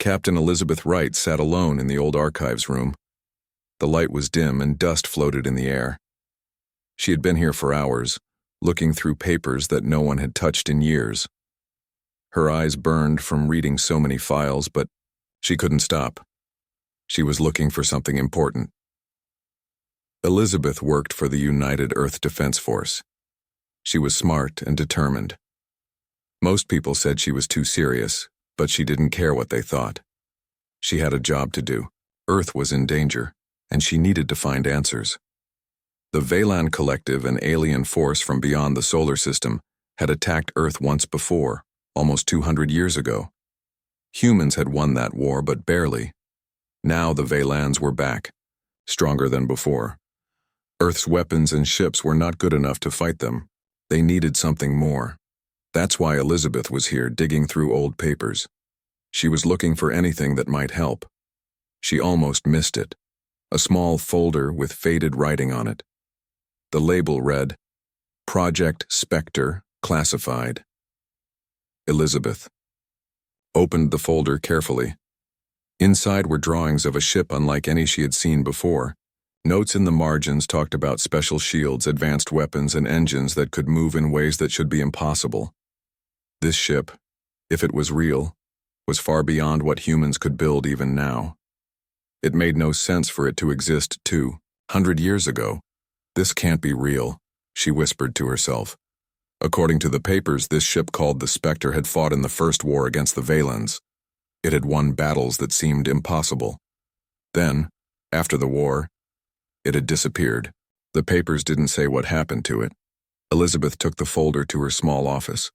Captain Elizabeth Wright sat alone in the old archives room. The light was dim and dust floated in the air. She had been here for hours, looking through papers that no one had touched in years. Her eyes burned from reading so many files, but she couldn't stop. She was looking for something important. Elizabeth worked for the United Earth Defense Force. She was smart and determined. Most people said she was too serious, but she didn't care what they thought. She had a job to do. Earth was in danger, and she needed to find answers. The Veylan Collective, an alien force from beyond the solar system, had attacked Earth once before, almost 200 years ago. Humans had won that war, but barely. Now the Veylans were back, stronger than before. Earth's weapons and ships were not good enough to fight them. They needed something more. That's why Elizabeth was here, digging through old papers. She was looking for anything that might help. She almost missed it. A small folder with faded writing on it. The label read, Project Spectre, Classified. Elizabeth opened the folder carefully. Inside were drawings of a ship unlike any she had seen before. Notes in the margins talked about special shields, advanced weapons, and engines that could move in ways that should be impossible. This ship, if it was real, was far beyond what humans could build even now. It made no sense for it to exist 200 years ago. This can't be real, she whispered to herself. According to the papers, this ship called the Spectre had fought in the First War against the Veylans. It had won battles that seemed impossible. Then, after the war, it had disappeared. The papers didn't say what happened to it. Elizabeth took the folder to her small office.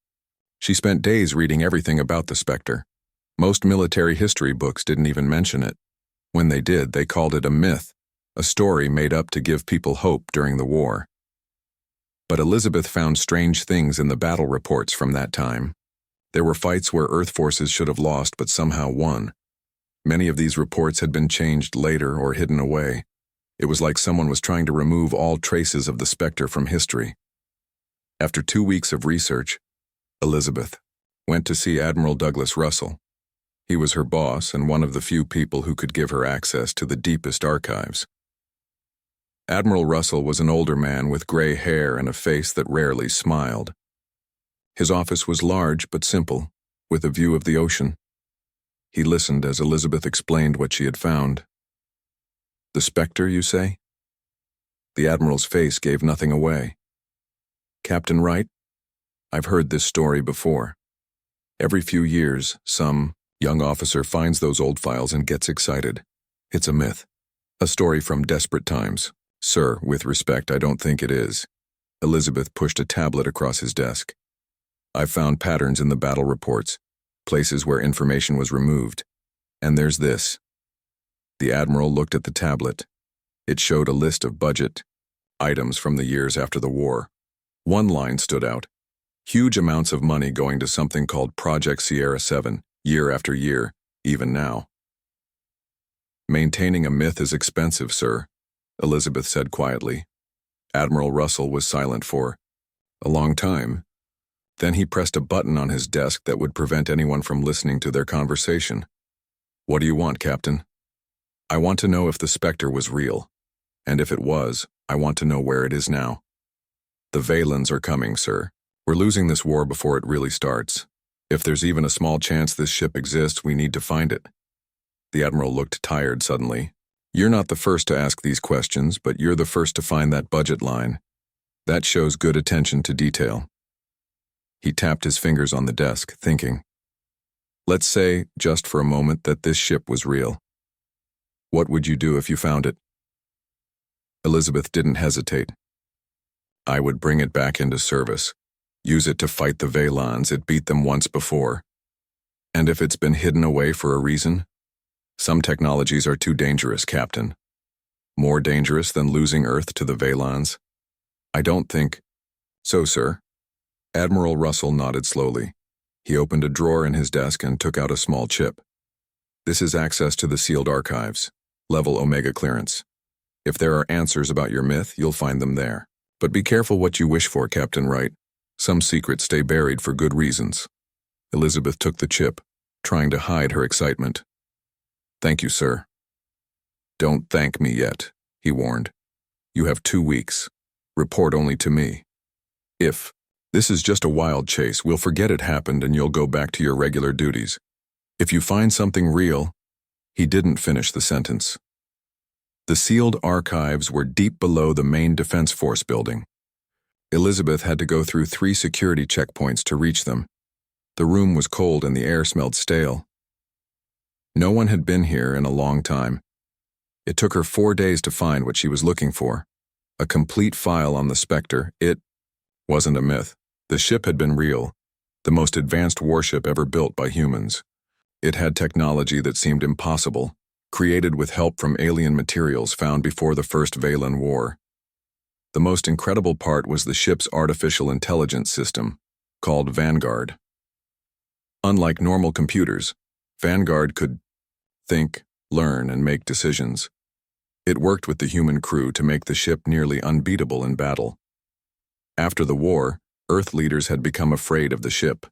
She spent days reading everything about the Spectre. Most military history books didn't even mention it. When they did, they called it a myth, a story made up to give people hope during the war. But Elizabeth found strange things in the battle reports from that time. There were fights where Earth forces should have lost but somehow won. Many of these reports had been changed later or hidden away. It was like someone was trying to remove all traces of the Spectre from history. After 2 weeks of research, Elizabeth went to see Admiral Douglas Russell. He was her boss and one of the few people who could give her access to the deepest archives. Admiral Russell was an older man with gray hair and a face that rarely smiled. His office was large but simple, with a view of the ocean. He listened as Elizabeth explained what she had found. The Spectre, you say? The Admiral's face gave nothing away. Captain Wright, I've heard this story before. Every few years, some young officer finds those old files and gets excited. It's a myth. A story from desperate times. Sir, with respect, I don't think it is. Elizabeth pushed a tablet across his desk. I've found patterns in the battle reports, places where information was removed. And there's this. The Admiral looked at the tablet. It showed a list of budget items from the years after the war. One line stood out. Huge amounts of money going to something called Project Sierra 7, year after year, even now. Maintaining a myth is expensive, sir, Elizabeth said quietly. Admiral Russell was silent for a long time. Then he pressed a button on his desk that would prevent anyone from listening to their conversation. What do you want, Captain? I want to know if the Spectre was real. And if it was, I want to know where it is now. The Veylans are coming, sir. We're losing this war before it really starts. If there's even a small chance this ship exists, we need to find it. The Admiral looked tired suddenly. You're not the first to ask these questions, but you're the first to find that budget line. That shows good attention to detail. He tapped his fingers on the desk, thinking. Let's say, just for a moment, that this ship was real. What would you do if you found it? Elizabeth didn't hesitate. I would bring it back into service. Use it to fight the Veylans. It beat them once before. And if it's been hidden away for a reason? Some technologies are too dangerous, Captain. More dangerous than losing Earth to the Veylans? I don't think so, sir. Admiral Russell nodded slowly. He opened a drawer in his desk and took out a small chip. This is access to the sealed archives, level Omega clearance. If there are answers about your myth, you'll find them there. But be careful what you wish for, Captain Wright. Some secrets stay buried for good reasons. Elizabeth took the chip, trying to hide her excitement. Thank you, sir. Don't thank me yet, he warned. You have 2 weeks. Report only to me. If this is just a wild chase, we'll forget it happened and you'll go back to your regular duties. If you find something real, he didn't finish the sentence. The sealed archives were deep below the main Defense Force building. Elizabeth had to go through 3 security checkpoints to reach them. The room was cold and the air smelled stale. No one had been here in a long time. It took her 4 days to find what she was looking for. A complete file on the Spectre. It wasn't a myth. The ship had been real, the most advanced warship ever built by humans. It had technology that seemed impossible, created with help from alien materials found before the First Valen War. The most incredible part was the ship's artificial intelligence system, called Vanguard. Unlike normal computers, Vanguard could think, learn, and make decisions. It worked with the human crew to make the ship nearly unbeatable in battle. After the war, Earth leaders had become afraid of the ship.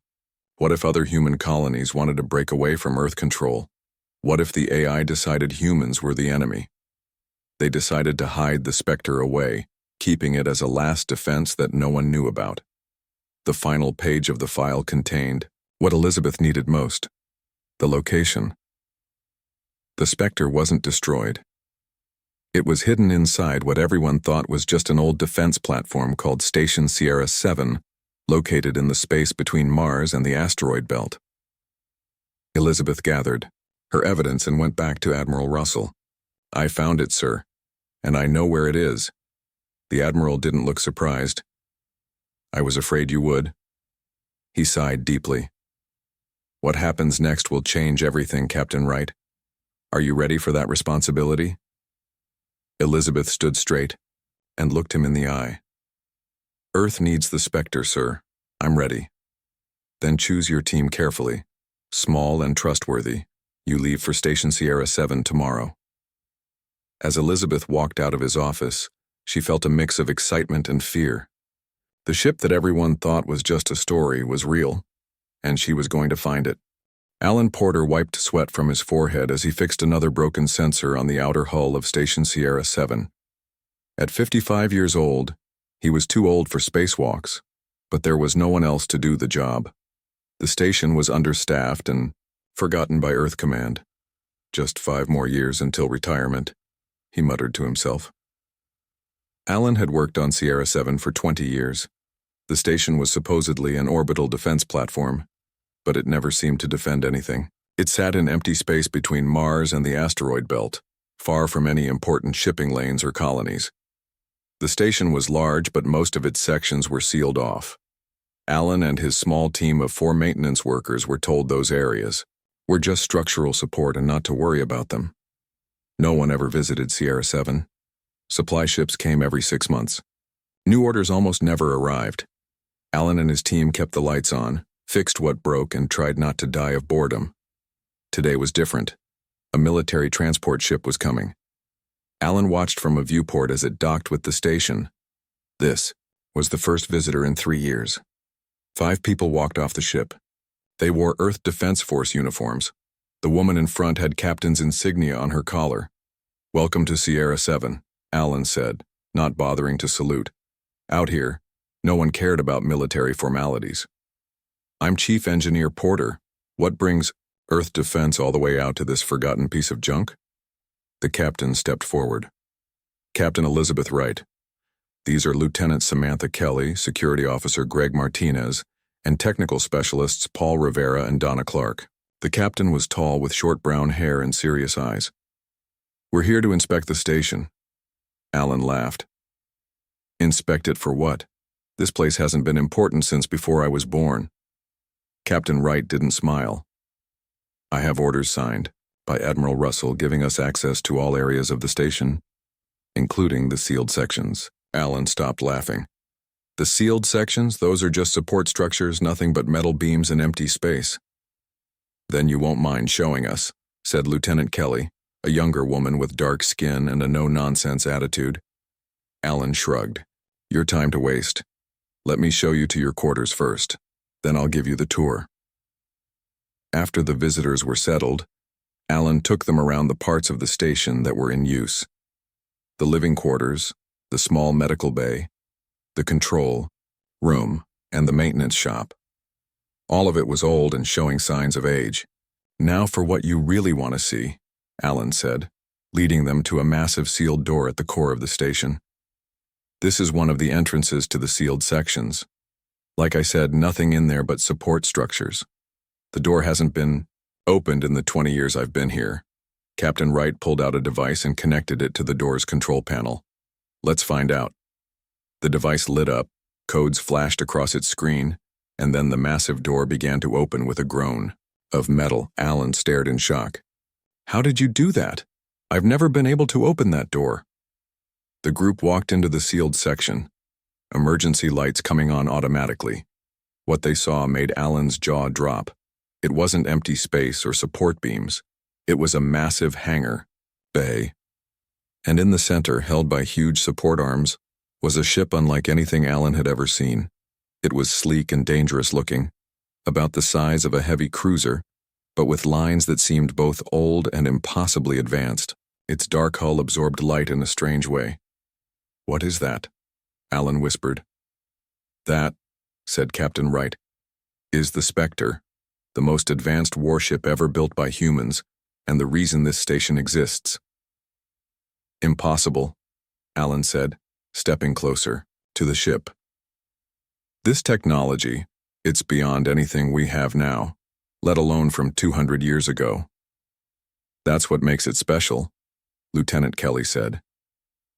What if other human colonies wanted to break away from Earth control? What if the AI decided humans were the enemy? They decided to hide the Spectre away, keeping it as a last defense that no one knew about. The final page of the file contained what Elizabeth needed most: the location. The Spectre wasn't destroyed. It was hidden inside what everyone thought was just an old defense platform called Station Sierra 7, located in the space between Mars and the asteroid belt. Elizabeth gathered her evidence and went back to Admiral Russell. I found it, sir, and I know where it is. The Admiral didn't look surprised. I was afraid you would. He sighed deeply. What happens next will change everything, Captain Wright. Are you ready for that responsibility? Elizabeth stood straight and looked him in the eye. Earth needs the Spectre, sir. I'm ready. Then choose your team carefully. Small and trustworthy. You leave for Station Sierra 7 tomorrow. As Elizabeth walked out of his office, she felt a mix of excitement and fear. The ship that everyone thought was just a story was real, and she was going to find it. Alan Porter wiped sweat from his forehead as he fixed another broken sensor on the outer hull of Station Sierra 7. At 55 years old, he was too old for spacewalks, but there was no one else to do the job. The station was understaffed and forgotten by Earth Command. Just 5 more years until retirement, he muttered to himself. Alan had worked on Sierra 7 for 20 years. The station was supposedly an orbital defense platform, but it never seemed to defend anything. It sat in empty space between Mars and the asteroid belt, far from any important shipping lanes or colonies. The station was large, but most of its sections were sealed off. Alan and his small team of 4 maintenance workers were told those areas were just structural support and not to worry about them. No one ever visited Sierra 7. Supply ships came every 6 months. New orders almost never arrived. Alan and his team kept the lights on, fixed what broke, and tried not to die of boredom. Today was different. A military transport ship was coming. Alan watched from a viewport as it docked with the station. This was the first visitor in 3 years. 5 people walked off the ship. They wore Earth Defense Force uniforms. The woman in front had captain's insignia on her collar. "Welcome to Sierra 7, Alan said, not bothering to salute. Out here, no one cared about military formalities. "I'm Chief Engineer Porter. What brings Earth Defense all the way out to this forgotten piece of junk?" The captain stepped forward. "Captain Elizabeth Wright. These are Lieutenant Samantha Kelly, Security Officer Greg Martinez, and technical specialists Paul Rivera and Donna Clark." The captain was tall with short brown hair and serious eyes. "We're here to inspect the station." Alan laughed. "Inspect it for what? This place hasn't been important since before I was born." Captain Wright didn't smile. "I have orders signed by Admiral Russell giving us access to all areas of the station, including the sealed sections." Alan stopped laughing. "The sealed sections? Those are just support structures, nothing but metal beams and empty space." "Then you won't mind showing us," said Lieutenant Kelly, a younger woman with dark skin and a no-nonsense attitude. Alan shrugged. "Your time to waste. Let me show you to your quarters first. Then I'll give you the tour." After the visitors were settled, Alan took them around the parts of the station that were in use. The living quarters, the small medical bay, the control room, and the maintenance shop. All of it was old and showing signs of age. "Now for what you really want to see," Alan said, leading them to a massive sealed door at the core of the station. This is one of the entrances to the sealed sections. Like I said, nothing in there but support structures. The door hasn't been opened in the 20 years I've been here. Captain Wright pulled out a device and connected it to the door's control panel. "Let's find out." The device lit up, codes flashed across its screen, and then the massive door began to open with a groan of metal. Alan stared in shock. "How did you do that? I've never been able to open that door." The group walked into the sealed section, emergency lights coming on automatically. What they saw made Alan's jaw drop. It wasn't empty space or support beams. It was a massive hangar bay. And in the center, held by huge support arms, was a ship unlike anything Alan had ever seen. It was sleek and dangerous looking, about the size of a heavy cruiser, but with lines that seemed both old and impossibly advanced. Its dark hull absorbed light in a strange way. "What is that?" Alan whispered. "That," said Captain Wright, "is the Spectre, the most advanced warship ever built by humans, and the reason this station exists." "Impossible," Alan said, stepping closer to the ship. "This technology, it's beyond anything we have now, let alone from 200 years ago." "That's what makes it special," Lieutenant Kelly said.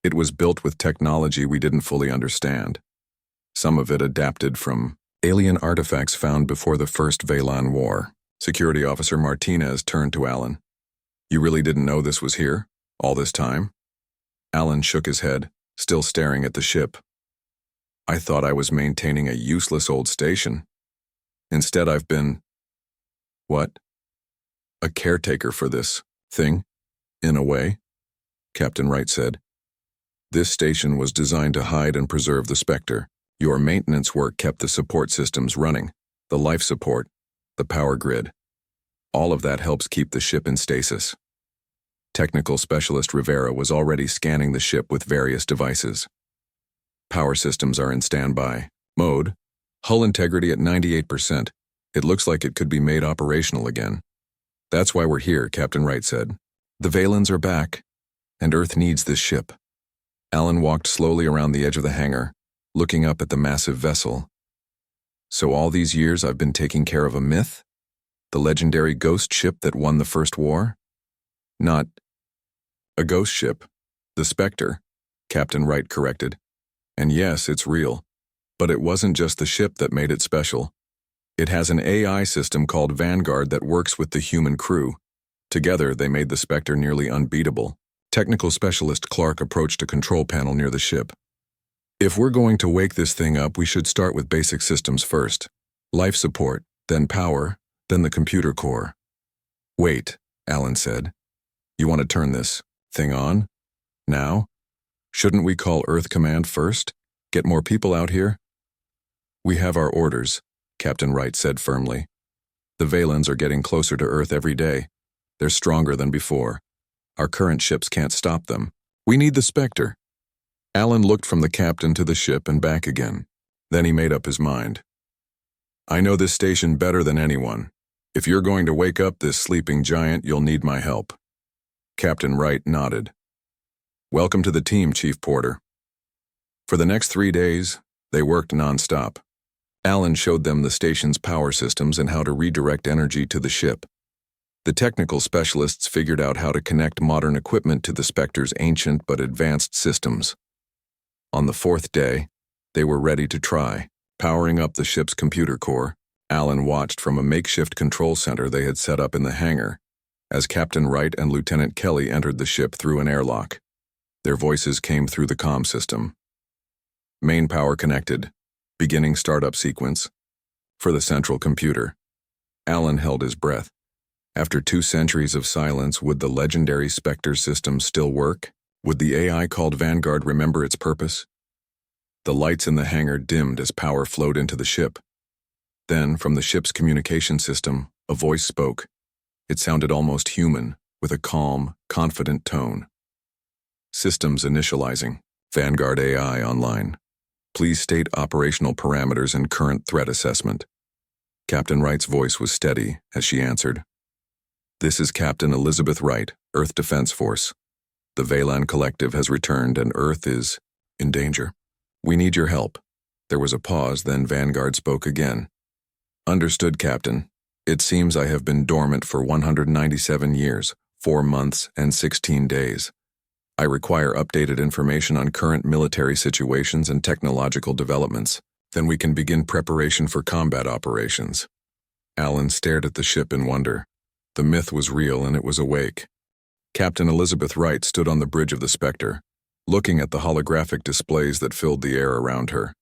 "It was built with technology we didn't fully understand. Some of it adapted from alien artifacts found before the First Veylan War." Security Officer Martinez turned to Alan. "You really didn't know this was here, all this time?" Alan shook his head, still staring at the ship. "I thought I was maintaining a useless old station. Instead, I've been—" "What?" "A caretaker for this thing, in a way," Captain Wright said. "This station was designed to hide and preserve the Spectre. Your maintenance work kept the support systems running, the life support, the power grid. All of that helps keep the ship in stasis." Technical Specialist Rivera was already scanning the ship with various devices. "Power systems are in standby mode. Hull integrity at 98%. It looks like it could be made operational again." "That's why we're here," Captain Wright said. "The Veylans are back, and Earth needs this ship." Alan walked slowly around the edge of the hangar, looking up at the massive vessel. "So all these years I've been taking care of a myth? The legendary ghost ship that won the First War?" "Not a ghost ship. The Spectre," Captain Wright corrected. "And yes, it's real. But it wasn't just the ship that made it special. It has an AI system called Vanguard that works with the human crew. Together, they made the Spectre nearly unbeatable." Technical Specialist Clark approached a control panel near the ship. "If we're going to wake this thing up, we should start with basic systems first. Life support, then power, then the computer core." "Wait," Alan said. "You want to turn this thing on? Now? Shouldn't we call Earth Command first? Get more people out here?" "We have our orders," Captain Wright said firmly. "The Veylans are getting closer to Earth every day. They're stronger than before. Our current ships can't stop them. We need the Spectre." Alan looked from the captain to the ship and back again. Then he made up his mind. "I know this station better than anyone. If you're going to wake up this sleeping giant, you'll need my help." Captain Wright nodded. "Welcome to the team, Chief Porter." For the next 3 days, they worked nonstop. Alan showed them the station's power systems and how to redirect energy to the ship. The technical specialists figured out how to connect modern equipment to the Spectre's ancient but advanced systems. On the 4th day, they were ready to try. Powering up the ship's computer core, Alan watched from a makeshift control center they had set up in the hangar, as Captain Wright and Lieutenant Kelly entered the ship through an airlock. Their voices came through the comm system. "Main power connected. Beginning startup sequence." For the central computer. Alan held his breath. After 2 centuries of silence, would the legendary Spectre system still work? Would the AI called Vanguard remember its purpose? The lights in the hangar dimmed as power flowed into the ship. Then, from the ship's communication system, a voice spoke. It sounded almost human, with a calm, confident tone. Systems initializing. Vanguard AI online. Please state operational parameters and current threat assessment. Captain Wright's voice was steady as she answered. This is Captain Elizabeth Wright, Earth Defense Force. The Veylan Collective has returned and Earth is in danger. We need your help. There was a pause, then Vanguard spoke again. Understood, Captain. It seems I have been dormant for 197 years, 4 months, and 16 days. I require updated information on current military situations and technological developments. Then we can begin preparation for combat operations. Alan stared at the ship in wonder. The myth was real and it was awake. Captain Elizabeth Wright stood on the bridge of the Spectre, looking at the holographic displays that filled the air around her.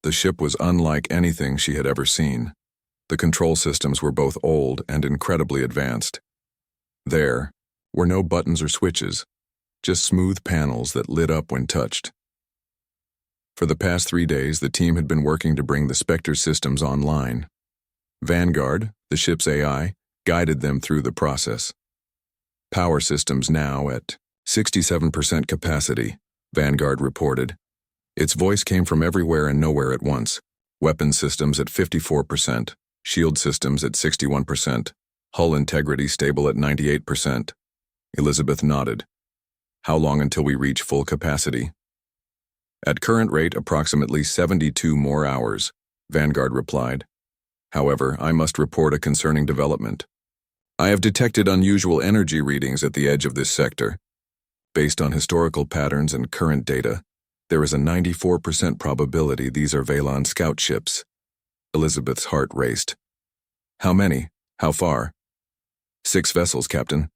The ship was unlike anything she had ever seen. The control systems were both old and incredibly advanced. There were no buttons or switches, just smooth panels that lit up when touched. For the past 3 days, the team had been working to bring the Spectre systems online. Vanguard, the ship's AI, guided them through the process. Power systems now at 67% capacity, Vanguard reported. Its voice came from everywhere and nowhere at once. Weapon systems at 54%, shield systems at 61%, hull integrity stable at 98%. Elizabeth nodded. How long until we reach full capacity? At current rate, approximately 72 more hours, Vanguard replied. However, I must report a concerning development. I have detected unusual energy readings at the edge of this sector. Based on historical patterns and current data, there is a 94% probability these are Veylan scout ships. Elizabeth's heart raced. How many? How far? 6 vessels, Captain.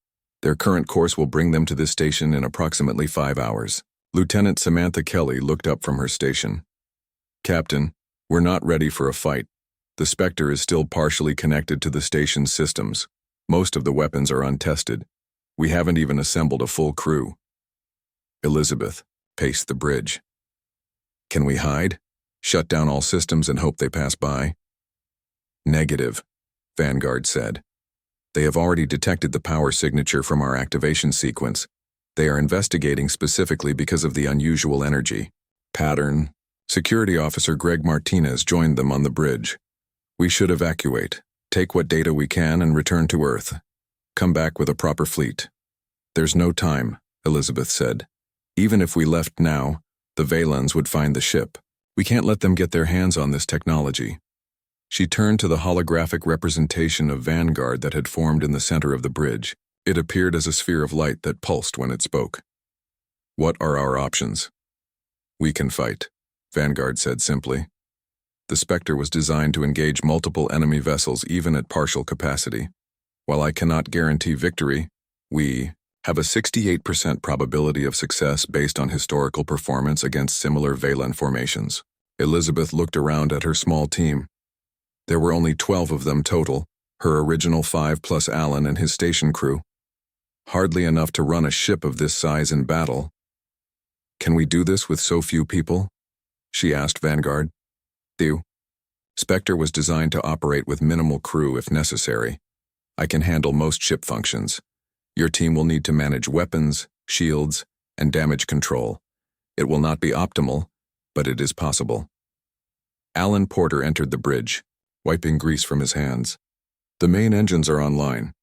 Their current course will bring them to this station in approximately 5 hours. Lieutenant Samantha Kelly looked up from her station. Captain, we're not ready for a fight. The Spectre is still partially connected to the station's systems. Most of the weapons are untested. We haven't even assembled a full crew. Elizabeth paced the bridge. Can we hide? Shut down all systems and hope they pass by? Negative, Vanguard said. They have already detected the power signature from our activation sequence. They are investigating specifically because of the unusual energy pattern. Security Officer Greg Martinez joined them on the bridge. We should evacuate, take what data we can and return to Earth. Come back with a proper fleet. There's no time, Elizabeth said. Even if we left now, the Veylans would find the ship. We can't let them get their hands on this technology. She turned to the holographic representation of Vanguard that had formed in the center of the bridge. It appeared as a sphere of light that pulsed when it spoke. What are our options? We can fight, Vanguard said simply. The Spectre was designed to engage multiple enemy vessels even at partial capacity. While I cannot guarantee victory, we have a 68% probability of success based on historical performance against similar Veylan formations. Elizabeth looked around at her small team. There were only 12 of them total, her original 5 plus Alan and his station crew. Hardly enough to run a ship of this size in battle. Can we do this with so few people? She asked Vanguard. Spectre was designed to operate with minimal crew if necessary. I can handle most ship functions. Your team will need to manage weapons, shields, and damage control. It will not be optimal, but it is possible. Alan Porter entered the bridge, wiping grease from his hands. The main engines are online.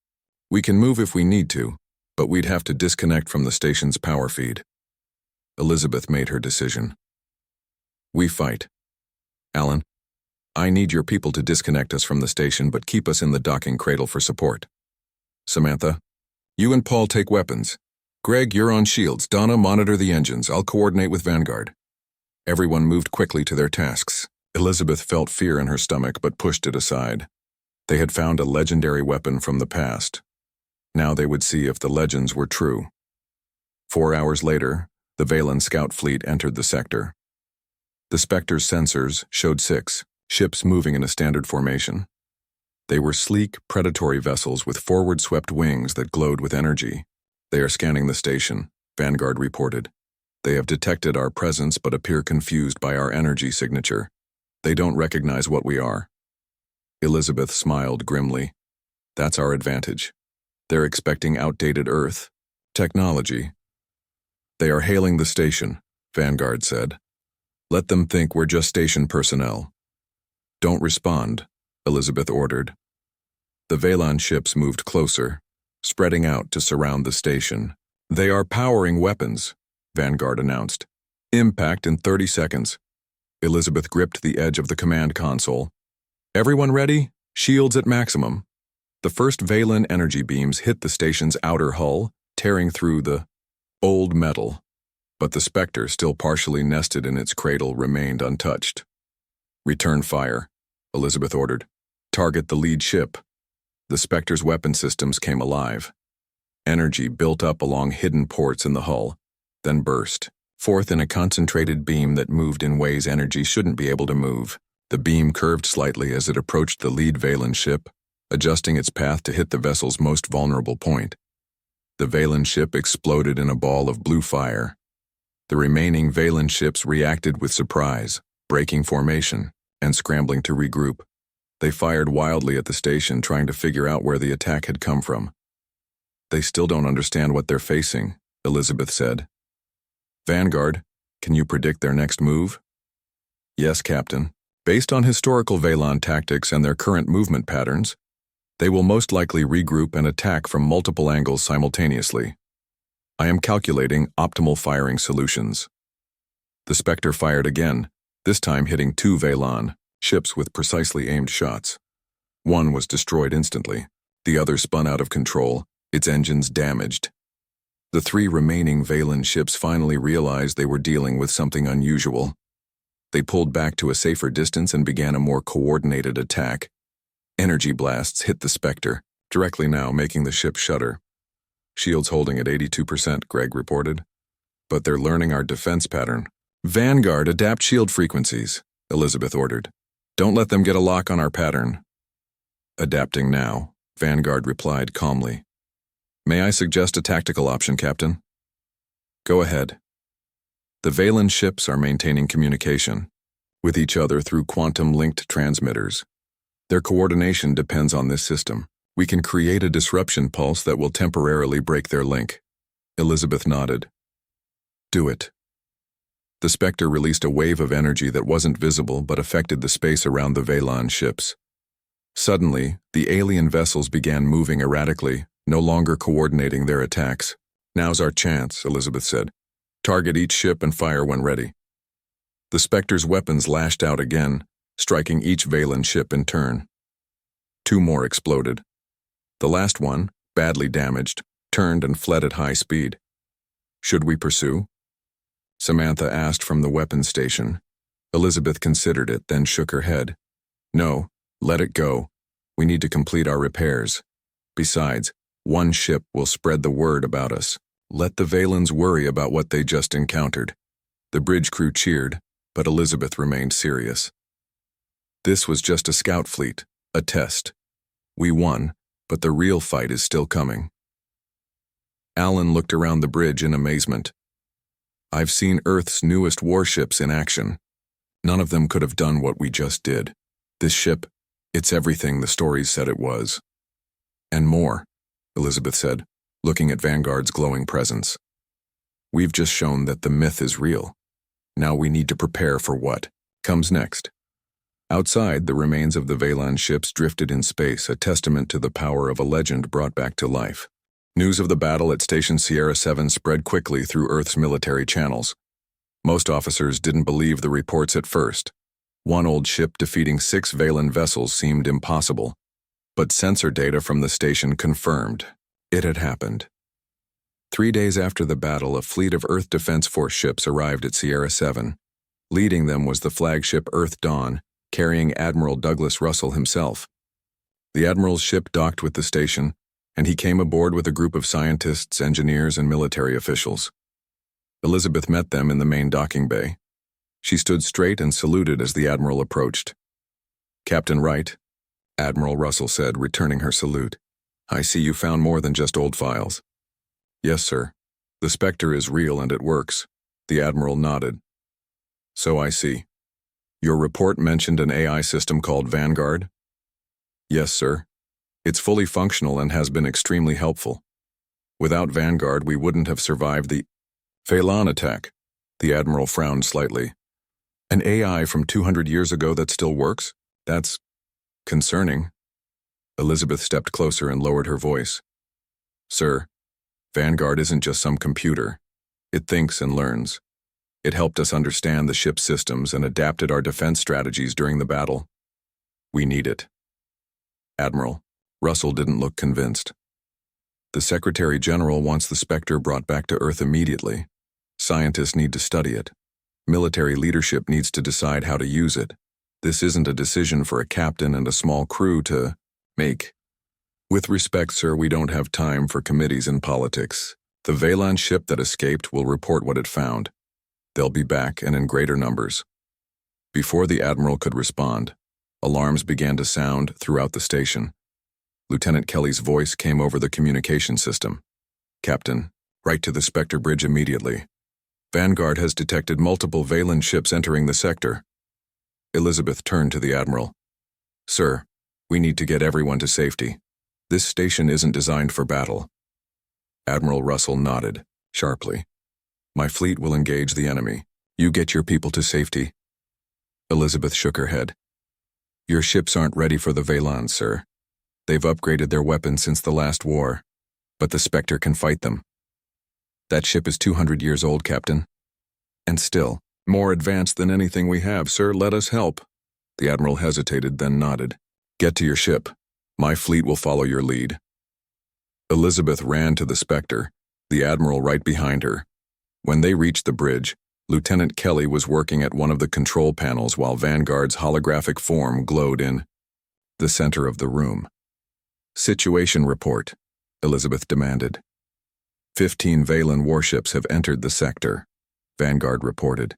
We can move if we need to, but we'd have to disconnect from the station's power feed. Elizabeth made her decision. We fight. Alan, I need your people to disconnect us from the station but keep us in the docking cradle for support. Samantha, you and Paul take weapons. Greg, you're on shields. Donna, monitor the engines. I'll coordinate with Vanguard. Everyone moved quickly to their tasks. Elizabeth felt fear in her stomach but pushed it aside. They had found a legendary weapon from the past. Now they would see if the legends were true. 4 hours later, the Veylan scout fleet entered the sector. The Spectre's sensors showed 6 ships moving in a standard formation. They were sleek, predatory vessels with forward-swept wings that glowed with energy. They are scanning the station, Vanguard reported. They have detected our presence but appear confused by our energy signature. They don't recognize what we are. Elizabeth smiled grimly. That's our advantage. They're expecting outdated Earth technology. They are hailing the station, Vanguard said. Let them think we're just station personnel. Don't respond, Elizabeth ordered. The Valon ships moved closer, spreading out to surround the station. They are powering weapons, Vanguard announced. Impact in 30 seconds. Elizabeth gripped the edge of the command console. Everyone ready? Shields at maximum. The first Valon energy beams hit the station's outer hull, tearing through the old metal. But the Spectre, still partially nested in its cradle, remained untouched. Return fire, Elizabeth ordered. Target the lead ship. The Spectre's weapon systems came alive. Energy built up along hidden ports in the hull, then burst forth in a concentrated beam that moved in ways energy shouldn't be able to move. The beam curved slightly as it approached the lead Valon ship, adjusting its path to hit the vessel's most vulnerable point. The Valon ship exploded in a ball of blue fire. The remaining Valon ships reacted with surprise, breaking formation and scrambling to regroup. They fired wildly at the station, trying to figure out where the attack had come from. They still don't understand what they're facing, Elizabeth said. Vanguard, can you predict their next move? Yes, Captain. Based on historical Valon tactics and their current movement patterns, they will most likely regroup and attack from multiple angles simultaneously. I am calculating optimal firing solutions. The Spectre fired again, this time hitting 2 Valon ships with precisely aimed shots. One was destroyed instantly. The other spun out of control, its engines damaged. The 3 remaining Valon ships finally realized they were dealing with something unusual. They pulled back to a safer distance and began a more coordinated attack. Energy blasts hit the Spectre, directly now making the ship shudder. Shields holding at 82%, Greg reported. But they're learning our defense pattern. Vanguard, adapt shield frequencies, Elizabeth ordered. Don't let them get a lock on our pattern. Adapting now, Vanguard replied calmly. May I suggest a tactical option, Captain? Go ahead. The Valon ships are maintaining communication with each other through quantum-linked transmitters. Their coordination depends on this system. We can create a disruption pulse that will temporarily break their link. Elizabeth nodded. Do it. The Spectre released a wave of energy that wasn't visible but affected the space around the Valon ships. Suddenly, the alien vessels began moving erratically, no longer coordinating their attacks. Now's our chance, Elizabeth said. Target each ship and fire when ready. The Spectre's weapons lashed out again, striking each Valon ship in turn. 2 more exploded. The last one, badly damaged, turned and fled at high speed. Should we pursue? Samantha asked from the weapons station. Elizabeth considered it, then shook her head. No, let it go. We need to complete our repairs. Besides, 1 ship will spread the word about us. Let the Valons worry about what they just encountered. The bridge crew cheered, but Elizabeth remained serious. This was just a scout fleet, a test. We won, but the real fight is still coming. Alan looked around the bridge in amazement. I've seen Earth's newest warships in action. None of them could have done what we just did. This ship, it's everything the stories said it was. And more, Elizabeth said, looking at Vanguard's glowing presence. We've just shown that the myth is real. Now we need to prepare for what comes next. Outside, the remains of the Valon ships drifted in space, a testament to the power of a legend brought back to life. News of the battle at Station Sierra 7 spread quickly through Earth's military channels. Most officers didn't believe the reports at first. 1 old ship defeating 6 Valon vessels seemed impossible. But sensor data from the station confirmed it had happened. 3 days after the battle, a fleet of Earth Defense Force ships arrived at Sierra 7. Leading them was the flagship Earth Dawn, carrying Admiral Douglas Russell himself. The Admiral's ship docked with the station, and he came aboard with a group of scientists, engineers, and military officials. Elizabeth met them in the main docking bay. She stood straight and saluted as the Admiral approached. Captain Wright, Admiral Russell said, returning her salute. I see you found more than just old files. Yes, sir. The Spectre is real and it works. The Admiral nodded. So I see. Your report mentioned an AI system called Vanguard? Yes, sir. It's fully functional and has been extremely helpful. Without Vanguard, we wouldn't have survived the Phelan attack. The Admiral frowned slightly. An AI from 200 years ago that still works? That's concerning. Elizabeth stepped closer and lowered her voice. Sir, Vanguard isn't just some computer. It thinks and learns. It helped us understand the ship's systems and adapted our defense strategies during the battle. We need it. Admiral, Russell didn't look convinced. The Secretary General wants the Spectre brought back to Earth immediately. Scientists need to study it. Military leadership needs to decide how to use it. This isn't a decision for a captain and a small crew to make. With respect, sir, we don't have time for committees and politics. The Phelan ship that escaped will report what it found. They'll be back and in greater numbers. Before the Admiral could respond, alarms began to sound throughout the station. Lieutenant Kelly's voice came over the communication system. Captain, write to the Spectre Bridge immediately. Vanguard has detected multiple Phelan ships entering the sector. Elizabeth turned to the Admiral. Sir, we need to get everyone to safety. This station isn't designed for battle. Admiral Russell nodded, sharply. My fleet will engage the enemy. You get your people to safety. Elizabeth shook her head. Your ships aren't ready for the Phelan, sir. They've upgraded their weapons since the last war, but the Spectre can fight them. That ship is 200 years old, Captain. And still, more advanced than anything we have, sir. Let us help. The Admiral hesitated, then nodded. Get to your ship. My fleet will follow your lead. Elizabeth ran to the Spectre, the Admiral right behind her. When they reached the bridge, Lieutenant Kelly was working at one of the control panels while Vanguard's holographic form glowed in the center of the room. Situation report, Elizabeth demanded. 15 Phelan warships have entered the sector, Vanguard reported.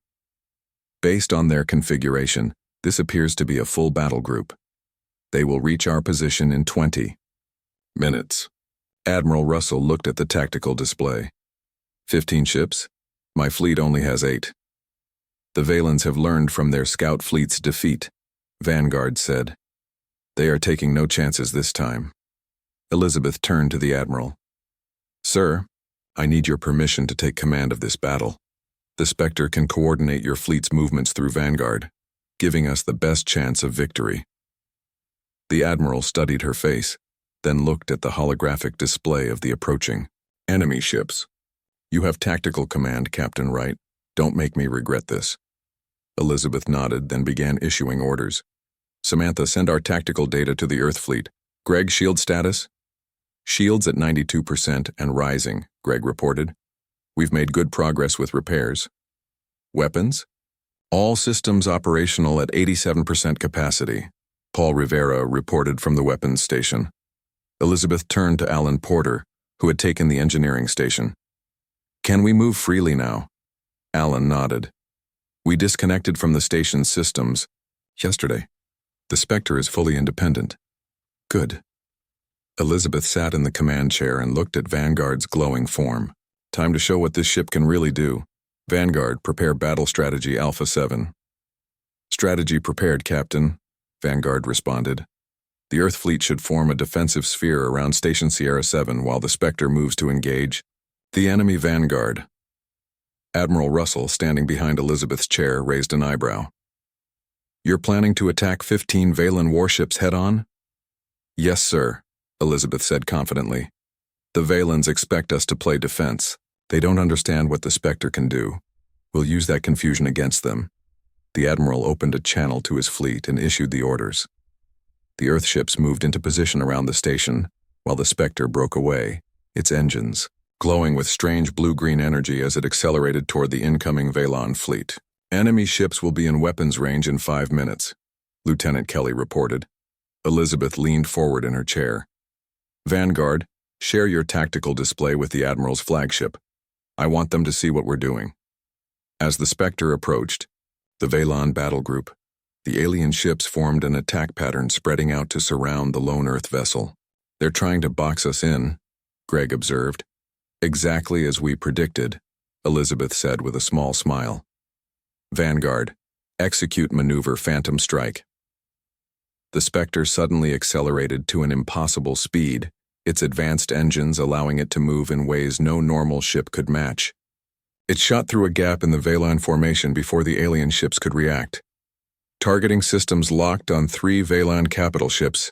Based on their configuration, this appears to be a full battle group. They will reach our position in 20 minutes. Admiral Russell looked at the tactical display. 15 ships? My fleet only has 8. The Phelans have learned from their scout fleet's defeat, Vanguard said. They are taking no chances this time. Elizabeth turned to the Admiral. Sir, I need your permission to take command of this battle. The Spectre can coordinate your fleet's movements through Vanguard, giving us the best chance of victory. The Admiral studied her face, then looked at the holographic display of the approaching enemy ships. You have tactical command, Captain Wright. Don't make me regret this. Elizabeth nodded, then began issuing orders. Samantha, send our tactical data to the Earth fleet. Greg, shield status? Shields at 92% and rising, Greg reported. We've made good progress with repairs. Weapons? All systems operational at 87% capacity, Paul Rivera reported from the weapons station. Elizabeth turned to Alan Porter, who had taken the engineering station. Can we move freely now? Alan nodded. We disconnected from the station's systems yesterday. The Spectre is fully independent. Good. Elizabeth sat in the command chair and looked at Vanguard's glowing form. Time to show what this ship can really do. Vanguard, prepare battle strategy Alpha 7. Strategy prepared, Captain, Vanguard responded. The Earth fleet should form a defensive sphere around Station Sierra 7 while the Spectre moves to engage the enemy Vanguard. Admiral Russell, standing behind Elizabeth's chair, raised an eyebrow. You're planning to attack 15 Phelan warships head-on? Yes, sir, Elizabeth said confidently. The Phelans expect us to play defense. They don't understand what the Spectre can do. We'll use that confusion against them. The Admiral opened a channel to his fleet and issued the orders. The Earth ships moved into position around the station, while the Spectre broke away, its engines glowing with strange blue-green energy as it accelerated toward the incoming Phelan fleet. Enemy ships will be in weapons range in 5 minutes, Lieutenant Kelly reported. Elizabeth leaned forward in her chair. Vanguard, share your tactical display with the Admiral's flagship. I want them to see what we're doing. As the Spectre approached, the Phelan battle group, the alien ships formed an attack pattern spreading out to surround the lone Earth vessel. They're trying to box us in, Greg observed. Exactly as we predicted, Elizabeth said with a small smile. Vanguard, execute maneuver Phantom Strike. The Spectre suddenly accelerated to an impossible speed, its advanced engines allowing it to move in ways no normal ship could match. It shot through a gap in the Velan formation before the alien ships could react. Targeting systems locked on 3 Velan capital ships,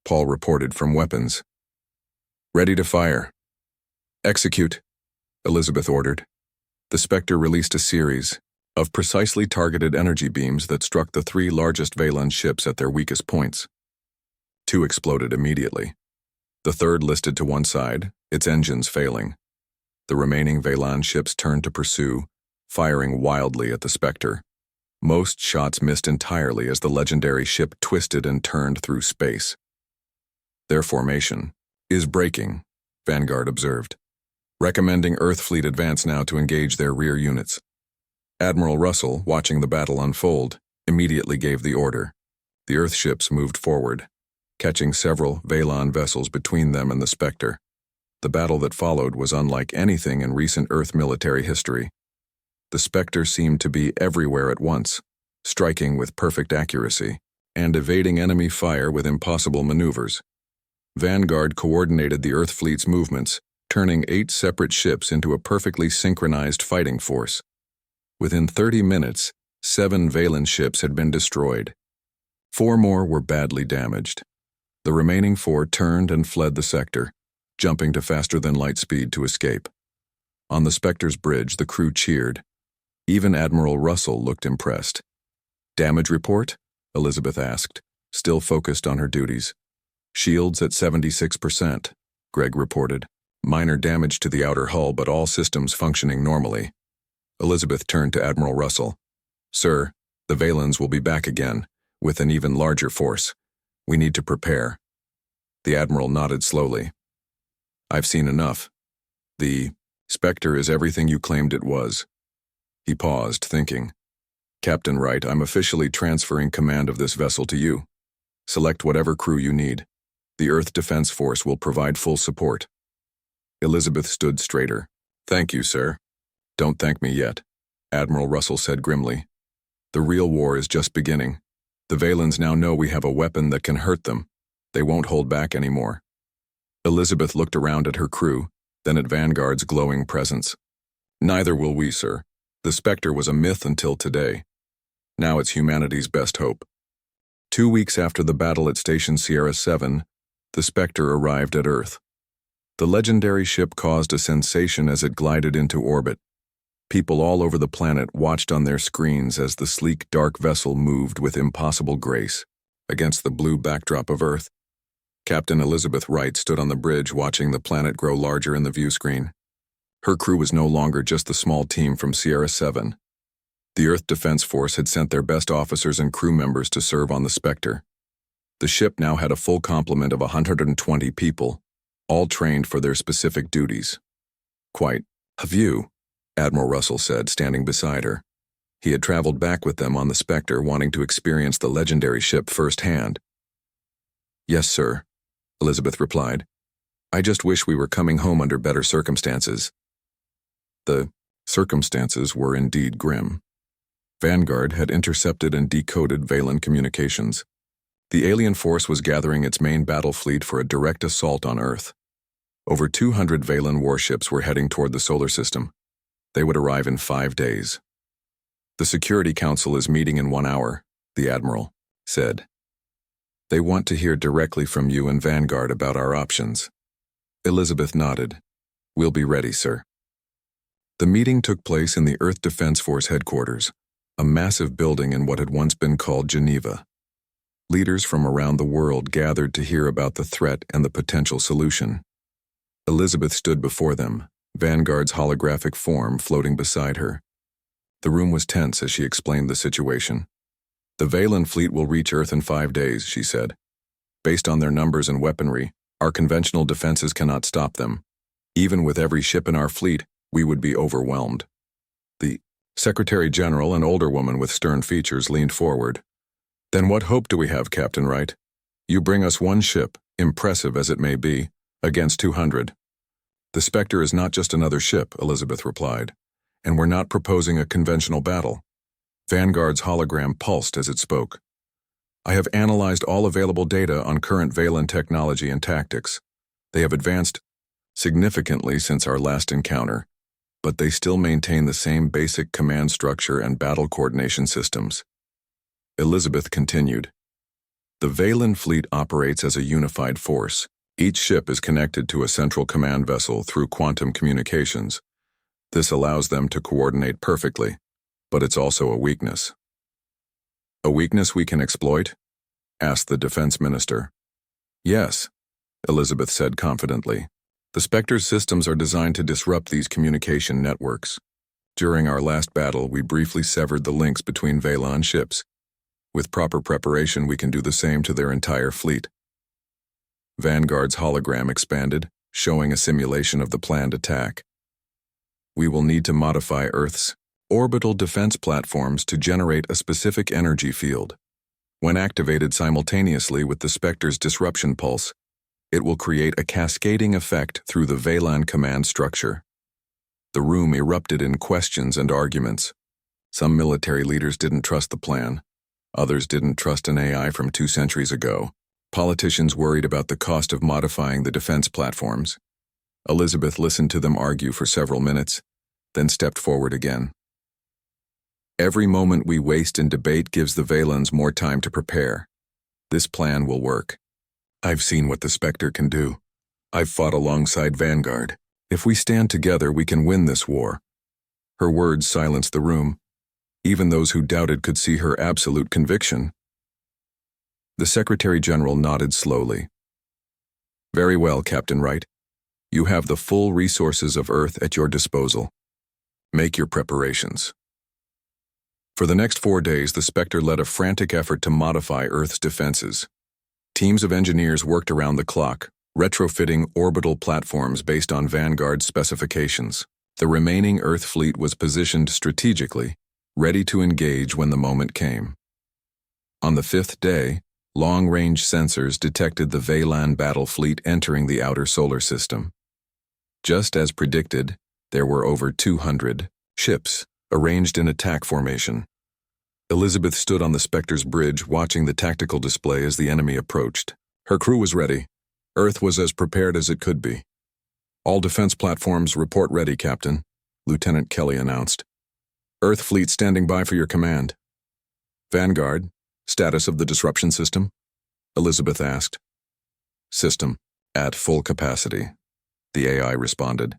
Paul reported from weapons. Ready to fire. Execute, Elizabeth ordered. The Spectre released a series of precisely targeted energy beams that struck the 3 largest Velan ships at their weakest points. 2 exploded immediately. The third listed to one side, its engines failing. The remaining Velan ships turned to pursue, firing wildly at the Spectre. Most shots missed entirely as the legendary ship twisted and turned through space. Their formation is breaking, Vanguard observed, recommending Earth Fleet advance now to engage their rear units. Admiral Russell, watching the battle unfold, immediately gave the order. The Earth ships moved forward, catching several Velan vessels between them and the Spectre. The battle that followed was unlike anything in recent Earth military history. The Spectre seemed to be everywhere at once, striking with perfect accuracy, and evading enemy fire with impossible maneuvers. Vanguard coordinated the Earth Fleet's movements, turning 8 separate ships into a perfectly synchronized fighting force. Within 30 minutes, 7 Velan ships had been destroyed. 4 more were badly damaged. The remaining 4 turned and fled the sector, jumping to faster-than-light speed to escape. On the Spectre's bridge, the crew cheered. Even Admiral Russell looked impressed. Damage report? Elizabeth asked, still focused on her duties. Shields at 76%, Greg reported. Minor damage to the outer hull, but all systems functioning normally. Elizabeth turned to Admiral Russell. Sir, the Valens will be back again, with an even larger force. We need to prepare. The Admiral nodded slowly. I've seen enough. The Spectre is everything you claimed it was. He paused, thinking. Captain Wright, I'm officially transferring command of this vessel to you. Select whatever crew you need. The Earth Defense Force will provide full support. Elizabeth stood straighter. Thank you, sir. Don't thank me yet, Admiral Russell said grimly. The real war is just beginning. The Valens now know we have a weapon that can hurt them. They won't hold back anymore. Elizabeth looked around at her crew, then at Vanguard's glowing presence. Neither will we, sir. The Spectre was a myth until today. Now it's humanity's best hope. 2 weeks after the battle at Station Sierra 7, the Spectre arrived at Earth. The legendary ship caused a sensation as it glided into orbit. People all over the planet watched on their screens as the sleek, dark vessel moved with impossible grace against the blue backdrop of Earth. Captain Elizabeth Wright stood on the bridge watching the planet grow larger in the view screen. Her crew was no longer just the small team from Sierra 7. The Earth Defense Force had sent their best officers and crew members to serve on the Spectre. The ship now had a full complement of 120 people, all trained for their specific duties. Quite a view, Admiral Russell said, standing beside her. He had traveled back with them on the Spectre, wanting to experience the legendary ship firsthand. Yes, sir, Elizabeth replied. I just wish we were coming home under better circumstances. The circumstances were indeed grim. Vanguard had intercepted and decoded Velan communications. The alien force was gathering its main battle fleet for a direct assault on Earth. Over 200 Velan warships were heading toward the solar system. They would arrive in 5 days. The Security Council is meeting in 1 hour, the Admiral said. They want to hear directly from you and Vanguard about our options. Elizabeth nodded. We'll be ready, sir. The meeting took place in the Earth Defense Force headquarters, a massive building in what had once been called Geneva. Leaders from around the world gathered to hear about the threat and the potential solution. Elizabeth stood before them, Vanguard's holographic form floating beside her. The room was tense as she explained the situation. The Velan fleet will reach Earth in 5 days, she said. Based on their numbers and weaponry, our conventional defenses cannot stop them. Even with every ship in our fleet, we would be overwhelmed. The Secretary General, an older woman with stern features, leaned forward. Then what hope do we have, Captain Wright? You bring us 1 ship, impressive as it may be, against 200. The Spectre is not just another ship, Elizabeth replied, and we're not proposing a conventional battle. Vanguard's hologram pulsed as it spoke. I have analyzed all available data on current Valen technology and tactics. They have advanced significantly since our last encounter, but they still maintain the same basic command structure and battle coordination systems. Elizabeth continued. The Valen fleet operates as a unified force. Each ship is connected to a central command vessel through quantum communications. This allows them to coordinate perfectly, but it's also a weakness. A weakness we can exploit? Asked the defense minister. Yes, Elizabeth said confidently. The Spectre's systems are designed to disrupt these communication networks. During our last battle, we briefly severed the links between Valen ships. With proper preparation, we can do the same to their entire fleet. Vanguard's hologram expanded, showing a simulation of the planned attack. We will need to modify Earth's orbital defense platforms to generate a specific energy field. When activated simultaneously with the Spectre's disruption pulse, it will create a cascading effect through the Valen command structure. The room erupted in questions and arguments. Some military leaders didn't trust the plan. Others didn't trust an AI from 2 centuries ago. Politicians worried about the cost of modifying the defense platforms. Elizabeth listened to them argue for several minutes, then stepped forward again. Every moment we waste in debate gives the Valens more time to prepare. This plan will work. I've seen what the Spectre can do. I've fought alongside Vanguard. If we stand together, we can win this war. Her words silenced the room. Even those who doubted could see her absolute conviction. The Secretary General nodded slowly. Very well, Captain Wright. You have the full resources of Earth at your disposal. Make your preparations. For the next 4 days, the Spectre led a frantic effort to modify Earth's defenses. Teams of engineers worked around the clock, retrofitting orbital platforms based on Vanguard's specifications. The remaining Earth fleet was positioned strategically, ready to engage when the moment came. On the 5th day, long-range sensors detected the Valen battle fleet entering the outer solar system. Just as predicted, there were over 200 ships arranged in attack formation. Elizabeth stood on the Spectre's bridge, watching the tactical display as the enemy approached. Her crew was ready. Earth was as prepared as it could be. All defense platforms report ready, Captain, Lieutenant Kelly announced. Earth fleet standing by for your command. Vanguard, status of the disruption system? Elizabeth asked. System, at full capacity, the AI responded.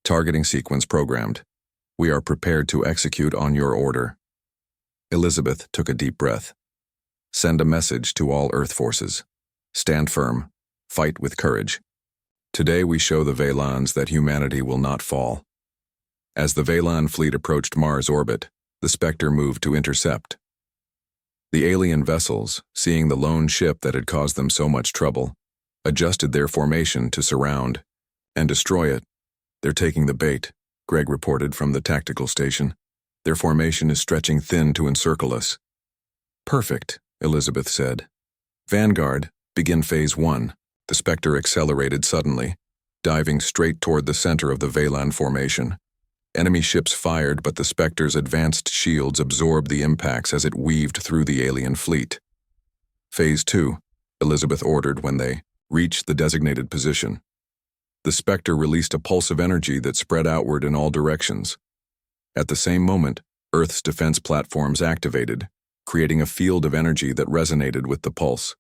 Targeting sequence programmed. We are prepared to execute on your order. Elizabeth took a deep breath. Send a message to all Earth forces. Stand firm. Fight with courage. Today we show the Valens that humanity will not fall. As the Valen fleet approached Mars orbit, the Spectre moved to intercept. The alien vessels, seeing the lone ship that had caused them so much trouble, adjusted their formation to surround and destroy it. They're taking the bait, Greg reported from the tactical station. Their formation is stretching thin to encircle us. Perfect, Elizabeth said. Vanguard, begin Phase 1. The Spectre accelerated suddenly, diving straight toward the center of the Valen formation. Enemy ships fired, but the Spectre's advanced shields absorbed the impacts as it weaved through the alien fleet. Phase 2, Elizabeth ordered when they reached the designated position. The Spectre released a pulse of energy that spread outward in all directions. At the same moment, Earth's defense platforms activated, creating a field of energy that resonated with the pulse.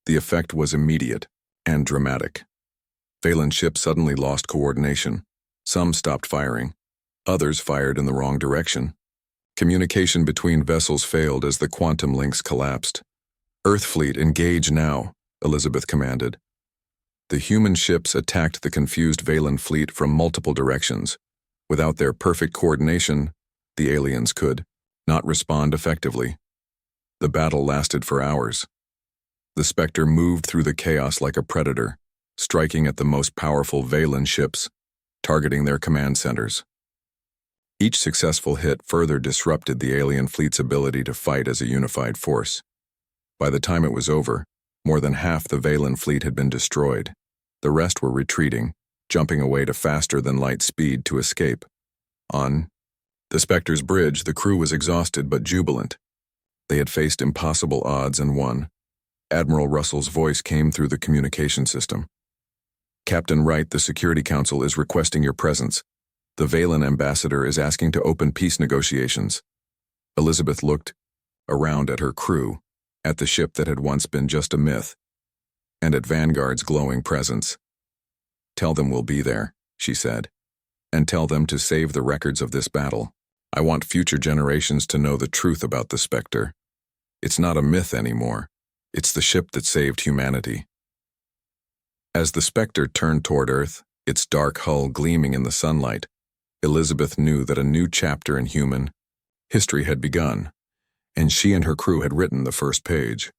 The effect was immediate and dramatic. Valen ships suddenly lost coordination. Some stopped firing. Others fired in the wrong direction. Communication between vessels failed as the quantum links collapsed. Earth fleet, engage now, Elizabeth commanded. The human ships attacked the confused Valen fleet from multiple directions. Without their perfect coordination, the aliens could not respond effectively. The battle lasted for hours. The Spectre moved through the chaos like a predator, striking at the most powerful Valen ships, targeting their command centers. Each successful hit further disrupted the alien fleet's ability to fight as a unified force. By the time it was over, more than half the Valen fleet had been destroyed. The rest were retreating, jumping away to faster-than-light speed to escape. On the Spectre's bridge, the crew was exhausted but jubilant. They had faced impossible odds and won. Admiral Russell's voice came through the communication system. Captain Wright, the Security Council is requesting your presence. The Valen ambassador is asking to open peace negotiations. Elizabeth looked around at her crew, at the ship that had once been just a myth, and at Vanguard's glowing presence. Tell them we'll be there, she said, and tell them to save the records of this battle. I want future generations to know the truth about the Spectre. It's not a myth anymore. It's the ship that saved humanity. As the Spectre turned toward Earth, its dark hull gleaming in the sunlight, Elizabeth knew that a new chapter in human history had begun, and she and her crew had written the first page.